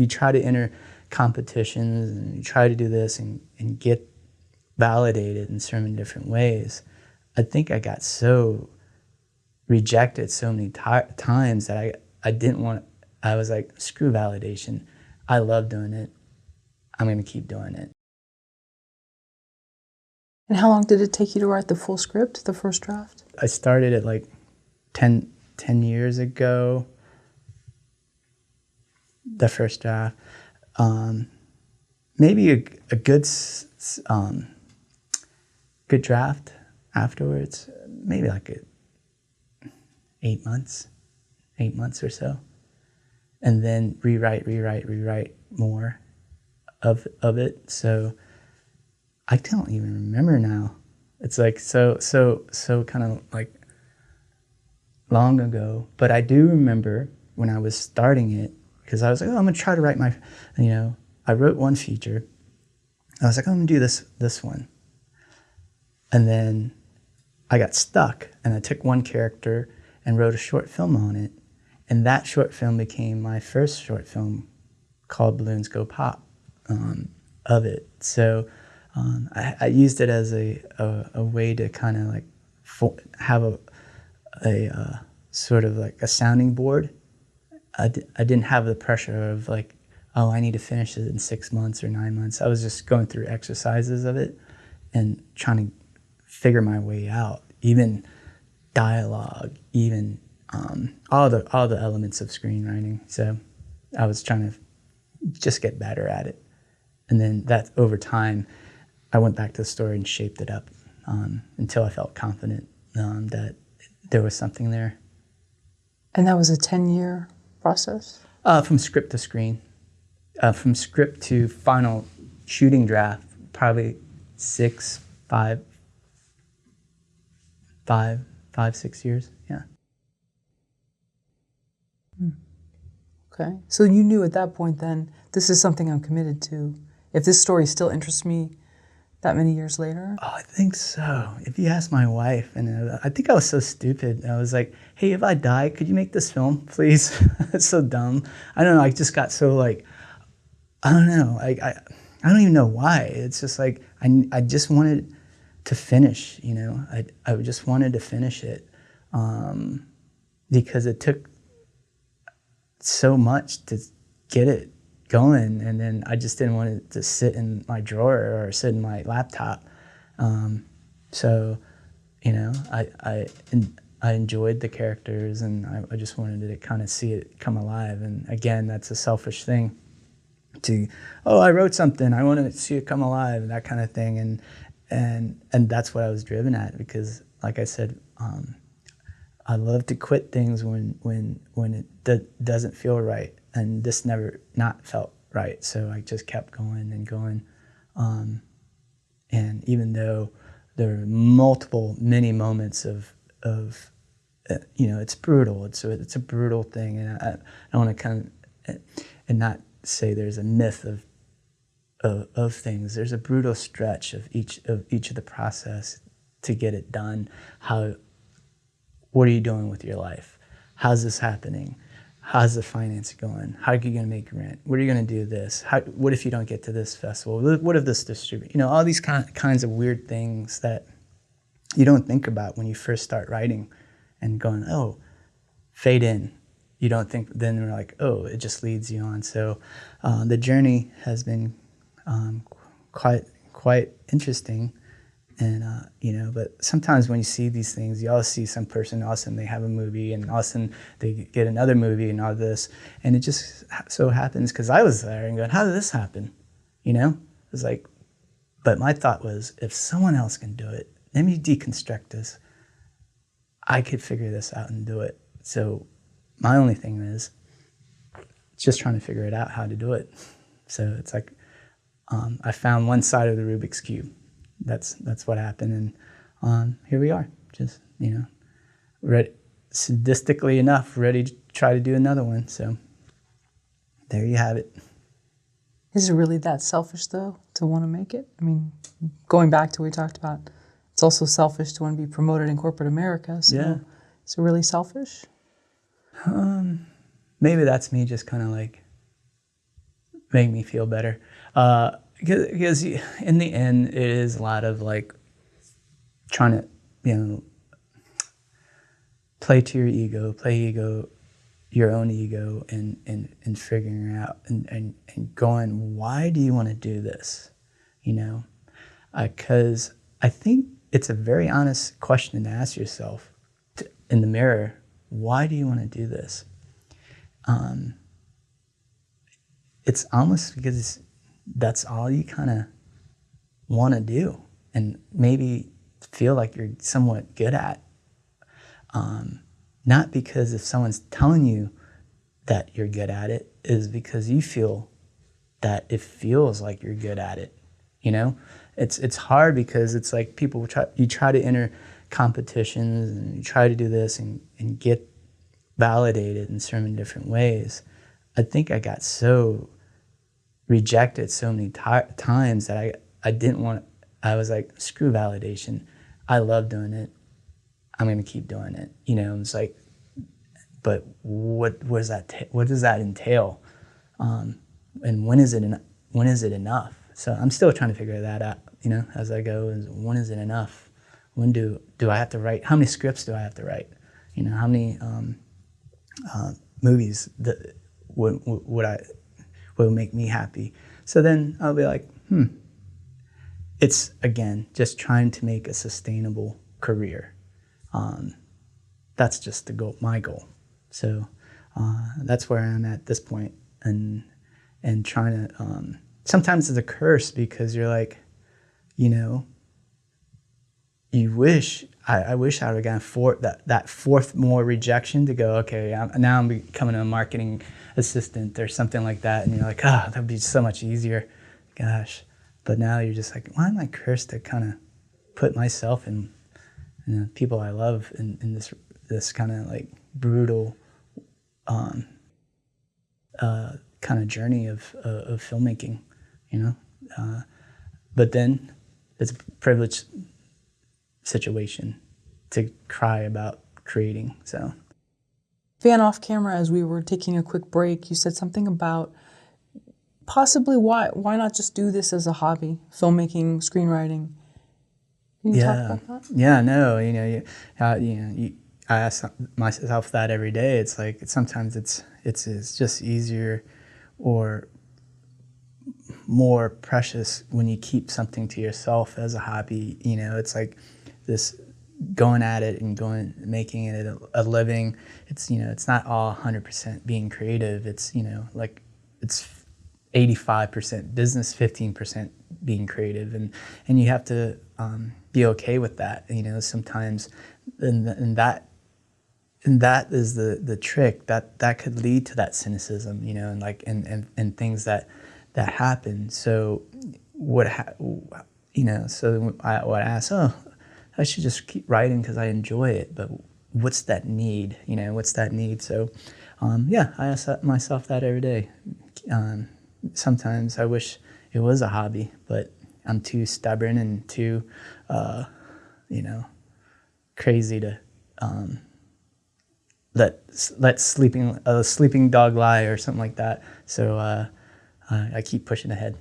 you try to enter competitions and you try to do this and get validated in so many different ways. I think I got so rejected so many times that I didn't want, I was like, screw validation. I love doing it. I'm going to keep doing it. And how long did it take you to write the full script, the first draft? I started it like 10 years ago, the first draft. Maybe a good draft afterwards, maybe like 8 months or so. And then rewrite more of it. So I don't even remember now. It's like so kind of like long ago. But I do remember when I was starting it, because I was like, oh, I'm gonna try to write my, I wrote one feature. I was like, I'm gonna do this one. And then I got stuck, and I took one character and wrote a short film on it. And that short film became my first short film called Balloons Go Pop of it. So I used it as a way to kind of like have a sort of like a sounding board. I didn't have the pressure of like, oh, I need to finish it in 6 months or 9 months. I was just going through exercises of it and trying to figure my way out, even dialogue, even all the elements of screenwriting. So I was trying to just get better at it. And then that over time, I went back to the story and shaped it up until I felt confident that there was something there. And that was a 10-year process? From script to screen. From script to final shooting draft, probably 6 years, yeah. Okay, so you knew at that point then, this is something I'm committed to. If this story still interests me that many years later? Oh, I think so. If you ask my wife, and I think I was so stupid. I was like, hey, if I die, could you make this film, please? It's so dumb. I don't know, I just got so like, I don't know, I don't even know why. It's just like, I just wanted to finish, I just wanted to finish it because it took so much to get it going, and then I just didn't want it to sit in my drawer or sit in my laptop. So, I enjoyed the characters, and I just wanted to kind of see it come alive. And again, that's a selfish thing I wrote something, I want to see it come alive, that kind of thing. And that's what I was driven at, because like I said, I love to quit things when it doesn't feel right, and this never not felt right. So I just kept going and going, and even though there were many moments of it's brutal. It's a brutal thing, and I want to kind of and not say there's a myth of things. There's a brutal stretch of each of the process to get it done. What are you doing with your life? How's this happening? How's the finance going? How are you going to make rent? What are you going to do this? What if you don't get to this festival? What if this distribute? All these kinds of weird things that you don't think about when you first start writing and going, oh, fade in. You don't think, then we're like, oh, it just leads you on. So the journey has been quite interesting. And, but sometimes when you see these things, you always see some person, all of a sudden they have a movie, and all of a sudden they get another movie and all this. And it just so happens, because I was there and going, how did this happen? It was like, but my thought was, if someone else can do it, let me deconstruct this. I could figure this out and do it. So my only thing is just trying to figure it out how to do it. So it's like, I found one side of the Rubik's Cube. That's what happened, and here we are, just ready, sadistically enough, ready to try to do another one. So there you have it. Is it really that selfish though to want to make it? I mean, going back to what we talked about, it's also selfish to want to be promoted in corporate America. So yeah. Is it really selfish? Maybe that's me just kind of like make me feel better. Because in the end, it is a lot of like trying to, play to your own ego, and figuring out and going, why do you want to do this? Because I think it's a very honest question to ask yourself in the mirror. Why do you want to do this? It's almost because that's all you kind of want to do, and maybe feel like you're somewhat good at. Not because if someone's telling you that you're good at it, is because you feel that it feels like you're good at it. It's hard because it's like you try to enter competitions and you try to do this and get validated in so many different ways. I think I got so rejected so many times that I didn't want. I was like, screw validation. I love doing it. I'm going to keep doing it. It's like, but what does that entail? And when is it enough? So I'm still trying to figure that out, as I go. Is when is it enough? When do I have to write? How many scripts do I have to write? How many movies that would make me happy? So then I'll be like, It's, again, just trying to make a sustainable career. That's just the goal, my goal. So that's where I'm at this point, and trying to. Sometimes it's a curse because you're like, you wish I wish I would have gotten that fourth more rejection to go. Okay, now I'm becoming a marketing assistant or something like that, and you're like, that'd be so much easier. Gosh, but now you're just like, why am I cursed to kind of put myself and people I love in this kind of like brutal kind of journey of filmmaking, but then it's a privileged situation to cry about creating. So, Van, off camera, as we were taking a quick break, you said something about possibly why not just do this as a hobby, filmmaking, screenwriting. Can you talk about that? Yeah, no, I ask myself that every day. It's like sometimes it's just easier or more precious when you keep something to yourself as a hobby. It's like this going at it and making it a living. It's it's not all 100% being creative. It's like it's 85% business, 15% being creative, and you have to be okay with that. Sometimes, and that is the trick that could lead to that cynicism. And things that happen. So so I ask, I should just keep writing because I enjoy it, but what's that need? What's that need? So I ask myself that every day. Sometimes I wish it was a hobby, but I'm too stubborn and too, crazy to let a sleeping dog lie or something like that. So I keep pushing ahead.